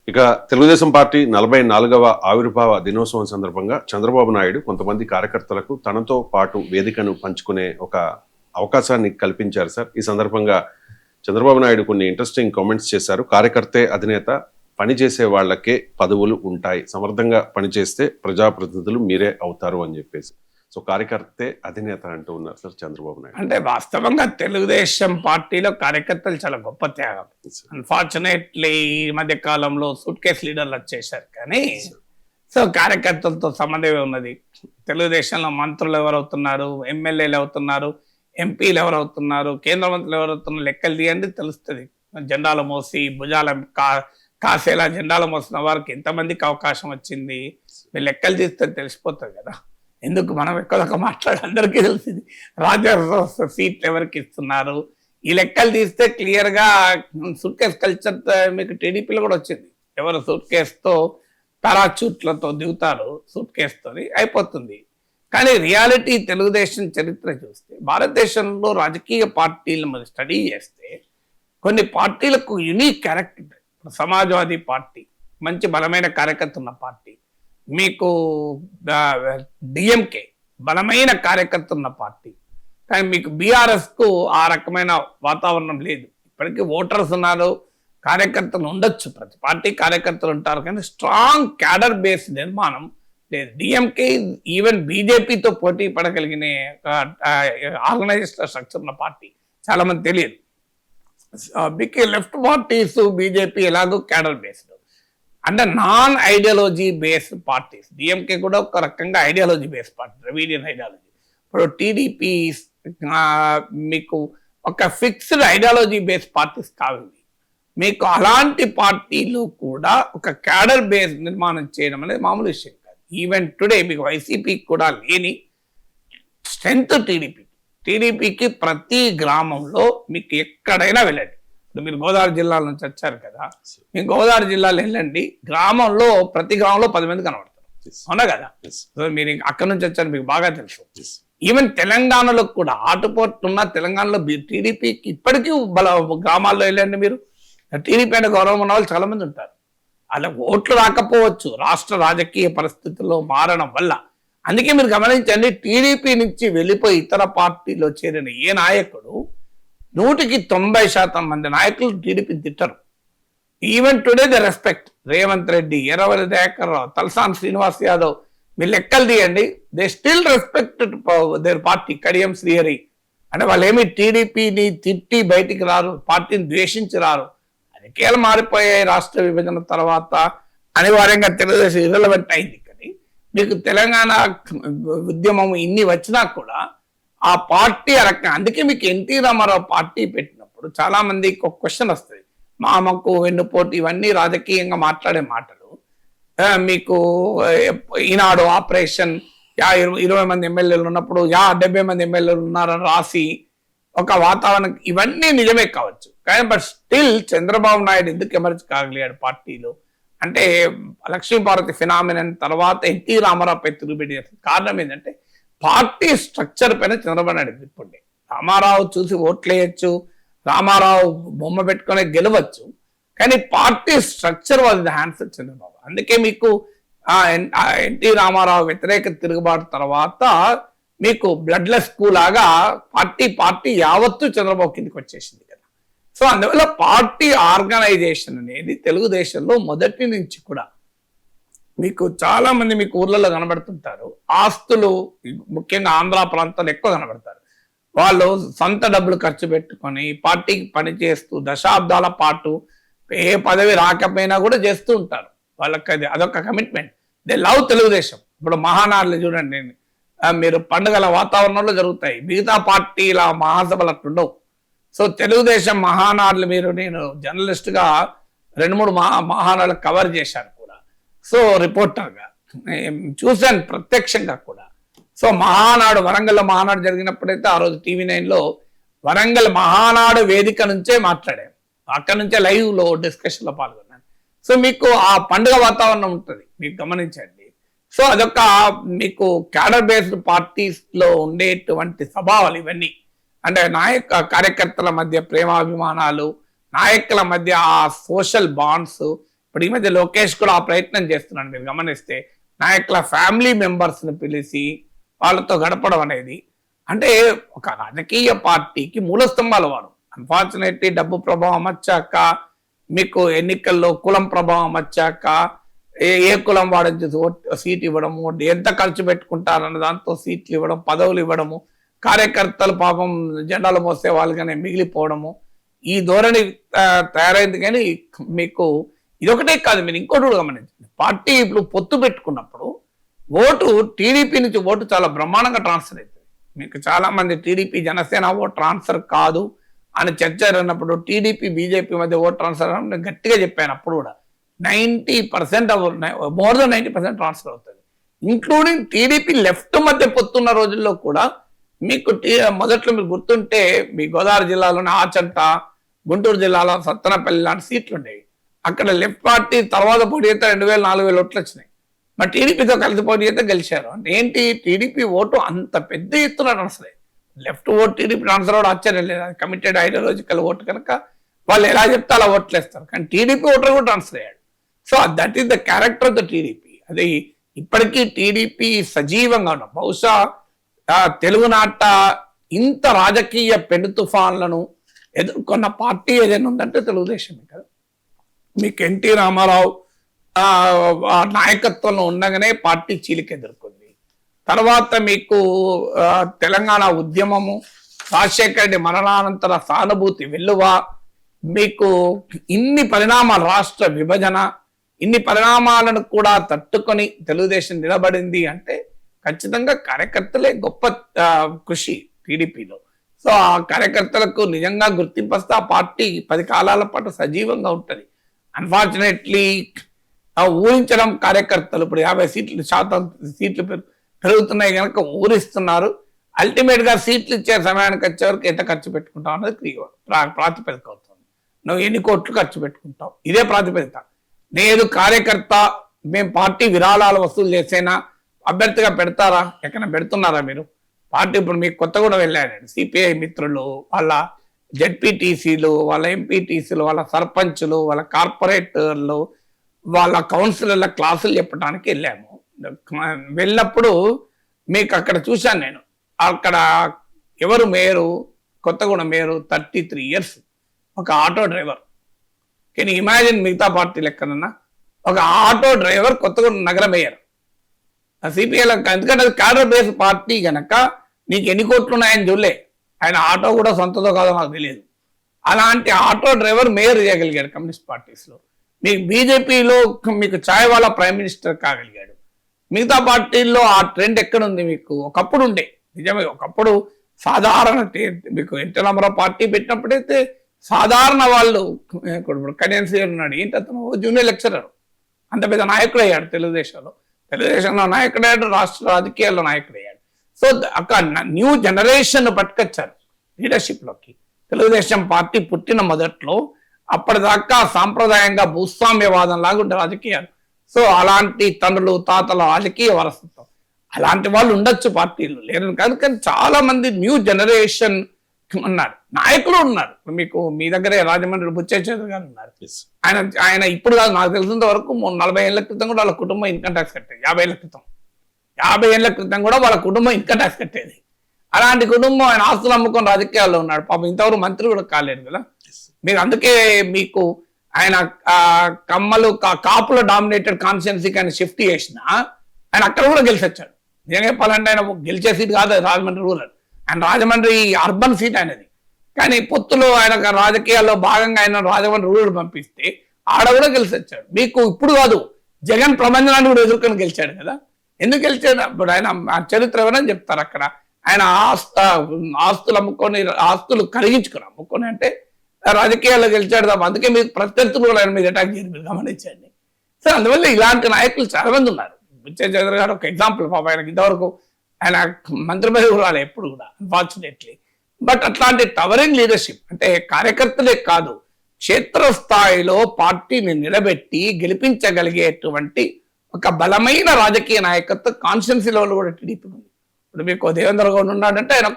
ఇక తెలుగుదేశం పార్టీ 44వ ఆవిర్భావ దినోత్సవం సందర్భంగా చంద్రబాబు నాయుడు కొంతమంది కార్యకర్తలకు తనతో పాటు వేదికను పంచుకునే ఒక అవకాశాన్ని కల్పించారు సార్. ఈ సందర్భంగా చంద్రబాబు నాయుడు కొన్ని ఇంట్రెస్టింగ్ కామెంట్స్ చేశారు. కార్యకర్తే అధినేత, పనిచేసే వాళ్ళకే పదవులు ఉంటాయి, సమర్థంగా పనిచేస్తే ప్రజాప్రతినిధులు మీరే అవుతారు అని చెప్పేసి. సో కార్యకర్తే అధినేత అంటూ ఉన్నారు సార్ చంద్రబాబు నాయుడు. అంటే వాస్తవంగా తెలుగుదేశం పార్టీలో కార్యకర్తలు చాలా గొప్ప త్యాగం. అన్ఫార్చునేట్లీ ఈ మధ్య కాలంలో సూట్ కేస్ లీడర్లు వచ్చేసారు, కానీ సో కార్యకర్తలతో సంబంధమే ఉన్నది. తెలుగుదేశంలో మంత్రులు ఎవరవుతున్నారు, ఎమ్మెల్యేలు అవుతున్నారు, ఎంపీలు ఎవరవుతున్నారు, కేంద్ర మంత్రులు ఎవరవుతున్నారు, లెక్కలు తీయండి తెలుస్తుంది. జెండాలు మోసి భుజాల కాసేలా జెండాలు మోసిన వారికి ఎంతమందికి అవకాశం వచ్చింది, మీరు లెక్కలు తీస్తే తెలిసిపోతుంది కదా. ఎందుకు మనం ఎక్కువ మాట్లాడి అందరికీ తెలిసింది రాజ్యసభ సీట్లు ఎవరికి ఇస్తున్నారు, ఈ లెక్కలు తీస్తే క్లియర్గా సూట్ కేస్ కల్చర్ మీకు టీడీపీలో కూడా వచ్చింది. ఎవరు సూట్ కేసుతో పారాచూట్లతో దిగుతారు, సూట్ కేసుతో అయిపోతుంది. కానీ రియాలిటీ తెలుగుదేశం చరిత్ర చూస్తే, భారతదేశంలో రాజకీయ పార్టీలు మనం స్టడీ చేస్తే కొన్ని పార్టీలకు యునిక్ క్యారెక్టర్ ఉంటుంది. సమాజ్వాదీ పార్టీ మంచి బలమైన కార్యకర్త ఉన్న పార్టీ, మీకు డిఎంకే బలమైన కార్యకర్త ఉన్న పార్టీ, కానీ మీకు బీఆర్ఎస్కు ఆ రకమైన వాతావరణం లేదు. ఇప్పటికీ ఓటర్స్ ఉన్నారు, కార్యకర్తలు ఉండొచ్చు, ప్రతి పార్టీ కార్యకర్తలు ఉంటారు, కానీ స్ట్రాంగ్ క్యాడర్ బేస్ నిర్మాణం లేదు. డిఎంకే ఈవెన్ బీజేపీతో పోటీ పడగలిగిన ఆర్గనైజేషన్ స్ట్రక్చర్ ఉన్న పార్టీ చాలా మంది తెలియదు. బికే లెఫ్ట్ పార్టీస్ బీజేపీ ఎలాగో క్యాడర్ బేస్డ్ అంటే non ideology based parties. DMK కూడా ఒక రకంగా ideology based party, Dravidian ideology. ఇప్పుడు టీడీపీ మీకు ఒక ఫిక్స్డ్ ఐడియాలజీ బేస్డ్ పార్టీస్ కావాలి. మీకు అలాంటి పార్టీలో కూడా ఒక క్యాడర్ బేస్ నిర్మాణం చేయడం అనేది మామూలు విషయం కాదు. ఈవెన్ టుడే మీకు వైసీపీకి కూడా లేని స్ట్రెంత్ టీడీపీకి ప్రతి గ్రామంలో మీకు ఎక్కడైనా వెళ్ళండి. ఇప్పుడు మీరు గోదావరి జిల్లాల నుంచి వచ్చారు కదా, మీరు గోదావరి జిల్లాలో వెళ్ళండి, గ్రామంలో ప్రతి గ్రామంలో 10 మంది కనబడతారు, అవునా కదా. సో మీరు అక్కడి నుంచి వచ్చారు, మీకు బాగా తెలుసు. ఈవెన్ తెలంగాణలో కూడా ఆటుపోట్లు ఉన్న తెలంగాణలో టీడీపీకి ఇప్పటికీ గ్రామాల్లో వెళ్ళండి మీరు, టీడీపీ అంటే గౌరవం ఉన్న వాళ్ళు చాలా మంది ఉంటారు. అలా ఓట్లు రాకపోవచ్చు రాష్ట్ర రాజకీయ పరిస్థితుల్లో మారడం వల్ల. అందుకే మీరు గమనించండి, టీడీపీ నుంచి వెళ్ళిపోయి ఇతర పార్టీలో చేరిన ఏ నాయకుడు 100% మంది నాయకులు టీడీపీని తిట్టరు. Even today the respect Revanth Reddy, Erravalli Dayakar Rao, Talasani Srinivas Yadav, మీరు లెక్కలు తీయండి, they still respect their party. Kadiyam Srihari అంటే వాళ్ళు ఏమి టీడీపీని తిట్టి బయటికి రారు, పార్టీని ద్వేషించి రారు. రాజకీయాలు మారిపోయాయి రాష్ట్ర విభజన తర్వాత, అనివార్యంగా తెలుగుదేశం ఇర్రెలవెంట్ అయింది. మీకు తెలంగాణ ఉద్యమం ఇన్ని వచ్చినా కూడా ఆ పార్టీ రకంగా, అందుకే మీకు ఎన్టీ రామారావు పార్టీ పెట్టినప్పుడు చాలా మందికి ఒక క్వశ్చన్ వస్తుంది, మామకు వెన్నుపోటు ఇవన్నీ రాజకీయంగా మాట్లాడే మాటలు. మీకు ఈనాడు ఆపరేషన్ 20 మంది ఎమ్మెల్యేలు ఉన్నప్పుడు 70 మంది ఎమ్మెల్యేలు ఉన్నారని రాసి ఒక వాతావరణం, ఇవన్నీ నిజమే కావచ్చు, కానీ బట్ స్టిల్ చంద్రబాబు నాయుడు ఎందుకు ఎమర్జ్ కాగలిగాడు పార్టీలో అంటే, లక్ష్మీపార్వతి ఫినామినన్ తర్వాత ఎన్టీ రామారావుపై తిరుగుబడి కారణం ఏంటంటే పార్టీ స్ట్రక్చర్ పైన చంద్రబాబు నాయుడు గ్రిప్. రామారావు చూసి ఓట్లేయచ్చు, రామారావు బొమ్మ పెట్టుకునే గెలవచ్చు, కానీ party structure was the hands of Chandrababu. అందుకే మీకు ఎన్టీ రామారావు వ్యతిరేక తిరుగుబాటు తర్వాత మీకు బ్లడ్లెస్ స్కూల్ లాగా పార్టీ యావత్తు చంద్రబాబు కిందకి వచ్చేసింది కదా. సో అందువల్ల పార్టీ ఆర్గనైజేషన్ అనేది తెలుగుదేశంలో మొదటి నుంచి కూడా మీకు చాలా మంది మీకు ఊర్లలో కనబడుతుంటారు. ఆస్తులు ముఖ్యంగా ఆంధ్ర ప్రాంతాల్లో ఎక్కువ కనబడతారు. వాళ్ళు సొంత డబ్బులు ఖర్చు పెట్టుకొని పార్టీకి పనిచేస్తూ దశాబ్దాల పాటు ఏ పదవి రాకపోయినా కూడా చేస్తూ ఉంటారు. వాళ్ళకి అదొక కమిట్మెంట్, దే లవ్ తెలుగుదేశం. ఇప్పుడు మహానాడులు చూడండి, మీరు పండుగల వాతావరణంలో జరుగుతాయి, మిగతా పార్టీల మహాసభలు అట్లుండవు. సో తెలుగుదేశం మహానాడులు నేను జర్నలిస్ట్గా 2-3 మహానాడులు కవర్ చేశాను కూడా, సో రిపోర్టర్గా చూశాను ప్రత్యక్షంగా కూడా. సో మహానాడు, వరంగల్ మహానాడు జరిగినప్పుడైతే ఆ రోజు TV9లో వరంగల్ మహానాడు వేదిక నుంచే మాట్లాడాను, అక్కడి నుంచే లైవ్లో డిస్కషన్లో పాల్గొన్నాను. సో మీకు ఆ పండుగ వాతావరణం ఉంటుంది, మీకు గమనించండి. సో అదొక మీకు క్యాడర్ బేస్డ్ పార్టీస్లో ఉండేటువంటి స్వభావాలు ఇవన్నీ. అంటే కార్యకర్తల మధ్య ప్రేమాభిమానాలు, నాయకుల మధ్య ఆ సోషల్ బాండ్స్. ఇప్పుడు ఈ మధ్య లోకేష్ కూడా ఆ ప్రయత్నం చేస్తున్నాడు. మీరు గమనిస్తే నాయకుల ఫ్యామిలీ మెంబర్స్ని పిలిచి వాళ్ళతో గడపడం అనేది, అంటే ఒక రాజకీయ పార్టీకి మూల స్తంభాలు వాడు. అన్ఫార్చునేట్లీ డబ్బు ప్రభావం వచ్చాక, మీకు ఎన్నికల్లో కులం ప్రభావం వచ్చాక, ఏ కులం వాడని సీట్ ఇవ్వడము, ఎంత ఖర్చు పెట్టుకుంటారన్న దాంతో సీట్లు ఇవ్వడం, పదవులు ఇవ్వడము, కార్యకర్తలు పాపం జెండాలు మోసే వాళ్ళుగానే మిగిలిపోవడము, ఈ ధోరణి తయారైంది. కానీ మీకు ఇదొకటే కాదు, మీరు ఇంకోటి కూడా గమనించండి. పార్టీ ఇప్పుడు పొత్తు పెట్టుకున్నప్పుడు ఓటు టీడీపీ నుంచి ఓటు చాలా బ్రహ్మాండంగా ట్రాన్స్ఫర్ అవుతుంది. మీకు చాలా మంది టీడీపీ జనసేన ఓటు ట్రాన్స్ఫర్ కాదు అని చర్చ జరిగినప్పుడు, టీడీపీ బీజేపీ మధ్య ఓటు ట్రాన్స్ఫర్ నేను గట్టిగా చెప్పాను అప్పుడు కూడా. 90% మోర్ దెన్ 90% ట్రాన్స్ఫర్ అవుతుంది, ఇంక్లూడింగ్ టీడీపీ లెఫ్ట్ మధ్య పొత్తున్న రోజుల్లో కూడా. మీకు మొదట్లో మీరు గుర్తుంటే మీ గోదావరి జిల్లాలోని ఆచంట, గుంటూరు జిల్లాలో సత్తెనపల్లి లాంటి సీట్లు ఉండేవి. అక్కడ లెఫ్ట్ పార్టీ తర్వాత పోటీ చేస్తే 2000-4000 ఓట్లు వచ్చినాయి. మరి టీడీపీతో కలిసి పోటీ చేస్తే గెలిచారు. అంటే ఏంటి, టీడీపీ ఓటు అంత పెద్ద ఎత్తున ట్రాన్స్ఫర్ అయ్యింది. లెఫ్ట్ ఓటు టీడీపీ ట్రాన్స్ఫర్ అవడం ఆశ్చర్యం లేదు, అది కమిటెడ్ ఐడియాలజికల్ ఓటు కనుక వాళ్ళు ఎలా చెప్తే అలా ఓట్లు వేస్తారు. కానీ టీడీపీ ఓటర్ కూడా ట్రాన్స్ఫర్ అయ్యాడు. So that is the character of the TDP. అది ఇప్పటికీ టీడీపీ సజీవంగా ఉన్నాం. బహుశా తెలుగునాట ఇంత రాజకీయ పెను తుఫాన్లను ఎదుర్కొన్న పార్టీ ఏదైనా ఉందంటే తెలుగుదేశమే కదా. మీకు ఎన్టీ రామారావు నాయకత్వంలో ఉండగానే పార్టీ చీలిక ఎదుర్కొంది. తర్వాత మీకు తెలంగాణ ఉద్యమము, రాజశేఖర రెడ్డి మరణానంతర సానుభూతి వెల్లువ, మీకు ఇన్ని పరిణామాలు, రాష్ట్ర విభజన, ఇన్ని పరిణామాలను కూడా తట్టుకొని తెలుగుదేశం నిలబడింది అంటే ఖచ్చితంగా కార్యకర్తలే గొప్ప కృషి టీడీపీలో. సో ఆ కార్యకర్తలకు నిజంగా గుర్తింపు వస్తే ఆ పార్టీ 10 కాలాల పాటు సజీవంగా ఉంటుంది. అన్ఫార్చునేట్లీ ఊహించడం కార్యకర్తలు ఇప్పుడు 50% సీట్లు పెరుగుతున్నాయి కనుక ఊరిస్తున్నారు. అల్టిమేట్ గా సీట్లు ఇచ్చే సమయానికి వచ్చే వరకు ఎంత ఖర్చు పెట్టుకుంటావు అన్నది ప్రాతిపదిక అవుతుంది. నువ్వు ఎన్ని కోట్లు ఖర్చు పెట్టుకుంటావు, ఇదే ప్రాతిపదిక. లేదు కార్యకర్త మేము పార్టీ విరాళాలు వసూలు చేసేనా, అభ్యర్థిగా పెడతారా, ఎక్కడ పెడుతున్నారా మీరు? పార్టీ ఇప్పుడు మీకు కొత్తగూడెం వెళ్ళారండి, సిపిఐ మిత్రులు, వాళ్ళ జెడ్పీటీసీలు, వాళ్ళ ఎంపీటీసీలు, వాళ్ళ సర్పంచులు, వాళ్ళ కార్పొరేటర్లు, వాళ్ళ కౌన్సిలర్ల క్లాసులు చెప్పడానికి వెళ్ళాము. వెళ్ళినప్పుడు మీకు అక్కడ చూశాను నేను. అక్కడ ఎవరు మేయరు, కొత్తగూడెం మేయరు, 33 years, ఒక ఆటో డ్రైవర్. కెన్ ఇమాజిన్ మిగతా పార్టీ లెక్కనన్నా ఒక ఆటో డ్రైవర్ కొత్తగూడెం నగర మేయర్. సిపిఐలో ఎందుకంటే అది క్యాడర్ బేస్డ్ పార్టీ కనుక నీకు ఎన్ని కోట్లు ఉన్నాయని చూడలే. ఆయన ఆటో కూడా సొంతదో కాదో నాకు తెలియదు. అలాంటి ఆటో డ్రైవర్ మేయర్ చేయగలిగాడు కమ్యూనిస్ట్ పార్టీస్లో. మీకు బీజేపీలో మీకు ఛాయ్ వాళ్ళ ప్రైమ్ మినిస్టర్ కాగలిగాడు. మిగతా పార్టీల్లో ఆ ట్రెండ్ ఎక్కడుంది? మీకు ఒకప్పుడు ఉండే, నిజమే. ఒకప్పుడు సాధారణ మీకు ఎన్టీ రామారావు పార్టీ పెట్టినప్పుడైతే సాధారణ వాళ్ళు, ఇప్పుడు కళ్యాణ్ శ్రీ ఉన్నాడు, ఏంటి అతను జూనియర్ లెక్చరర్, అంత పెద్ద నాయకుడు అయ్యాడు తెలుగుదేశంలో నాయకుడయ్యాడు, రాష్ట్ర రాజకీయాల్లో నాయకుడయ్యాడు. సో అక్కడ న్యూ జనరేషన్ పట్టుకొచ్చారు లీడర్షిప్లోకి. తెలుగుదేశం పార్టీ పుట్టిన మొదట్లో అప్పటిదాకా సాంప్రదాయంగా భూస్వామ్యవాదం లాగా ఉండే రాజకీయాలు. సో అలాంటి తండ్రులు తాతల రాజకీయ వారసత్వం, అలాంటి వాళ్ళు ఉండొచ్చు పార్టీలు, లేరని కాదు. కానీ చాలా మంది న్యూ జనరేషన్ ఉన్నారు, నాయకులు ఉన్నారు. మీకు మీ దగ్గరే రాజమండ్రి బుచ్చేశ్వర గారు ఉన్నారు. ఆయన ఇప్పుడు కాదు, నాకు తెలిసినంత వరకు 40 ఏళ్ల క్రితం కూడా వాళ్ళ కుటుంబం ఇన్కమ్ ట్యాక్స్ కట్టేది. 50 ఏళ్ల క్రితం కూడా వాళ్ళ కుటుంబం ఇన్కమ్ ట్యాక్స్ కట్టేది. అలాంటి కుటుంబం ఆయన ఆస్తులు అమ్ముకొని రాజకీయాల్లో ఉన్నాడు. పాపం ఇంతవరకు మంత్రి కూడా కాలేదు కదా. మీరు అందుకే మీకు ఆయన కమ్మలు కాపుల డామినేటెడ్ కాన్స్టిట్యున్సీకి ఆయన షిఫ్ట్ చేసిన ఆయన అక్కడ కూడా గెలిచొచ్చాడు. నిజంగా చెప్పాలంటే ఆయన గెలిచే సీట్ కాదు రాజమండ్రి రూరల్, ఆయన రాజమండ్రి అర్బన్ సీట్ ఆయనది. కానీ పొత్తులో ఆయన రాజకీయాల్లో భాగంగా ఆయన రాజమండ్రి రూరల్ పంపిస్తే ఆడ కూడా గెలిచొచ్చాడు. మీకు ఇప్పుడు కాదు, జగన్ ప్రబంధనాన్ని కూడా ఎదుర్కొని గెలిచాడు కదా. ఎందుకు గెలిచాడు? ఇప్పుడు ఆయన చరిత్ర ఎవరని చెప్తారు. అక్కడ ఆయన ఆస్తులు అమ్ముకొని, ఆస్తులు కరిగించుకుని అమ్ముకొని అంటే రాజకీయాల్లో గెలిచాడు తప్ప. అందుకే మీకు ప్రత్యర్థులు కూడా ఆయన మీద అటాక్ చేయరు, మీరు గమనించండి. సో అందువల్ల ఇలాంటి నాయకులు చాలా మంది ఉన్నారు. బుచ్చేశ్వర గారు ఒక ఎగ్జాంపుల్. పాప ఆయనకి ఇంతవరకు ఆయన మంత్రి పదవి కూడా రాలేదు ఎప్పుడు కూడా, అన్ఫార్చునేట్లీ. బట్ అట్లాంటి టవరింగ్ లీడర్షిప్ అంటే కార్యకర్తలే కాదు, క్షేత్రస్థాయిలో పార్టీని నిలబెట్టి గెలిపించగలిగేటువంటి ఒక బలమైన రాజకీయ నాయకత్వం కాన్స్టిట్యున్సీ లెవెల్ కూడా టీడీపీ ఉంది. ఇప్పుడు మీకు దేవేంద్ర గౌడ్ ఉన్నాడంటే ఆయన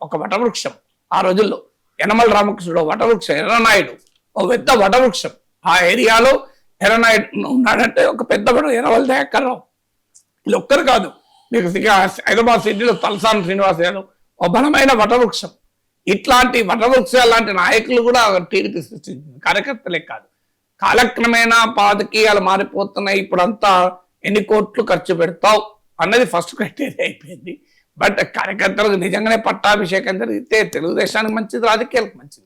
ఒక వటవృక్షం. ఆ రోజుల్లో యనమల రామకృష్ణుడు వటవృక్షం, ఎర్రనాయుడు ఓ పెద్ద వటవృక్షం. ఆ ఏరియాలో ఎర్రనాయుడు ఉన్నాడంటే ఒక పెద్ద బడ ఎర్రవల్లి దయాకర్ రావు, వీళ్ళు ఒక్కరు కాదు. మీకు హైదరాబాద్ సిటీలో తలసాని శ్రీనివాస్ యాదవ్ ఒక బలమైన వటవృక్షం. ఇట్లాంటి వటవృక్షాలు లాంటి నాయకులు కూడా టీడీపీ సృష్టించింది, కార్యకర్తలే కాదు. కాలక్రమేణా పాదకీయాలు మారిపోతున్నాయి. ఇప్పుడంతా ఎన్ని కోట్లు ఖర్చు పెడతావు అన్నది ఫస్ట్ క్రైటీరియా అయిపోయింది. బట్ కార్యకర్తలకు నిజంగానే పట్టాభిషేకం జరిగితే తెలుగుదేశానికి మంచిది, రాజకీయాలకు మంచిది.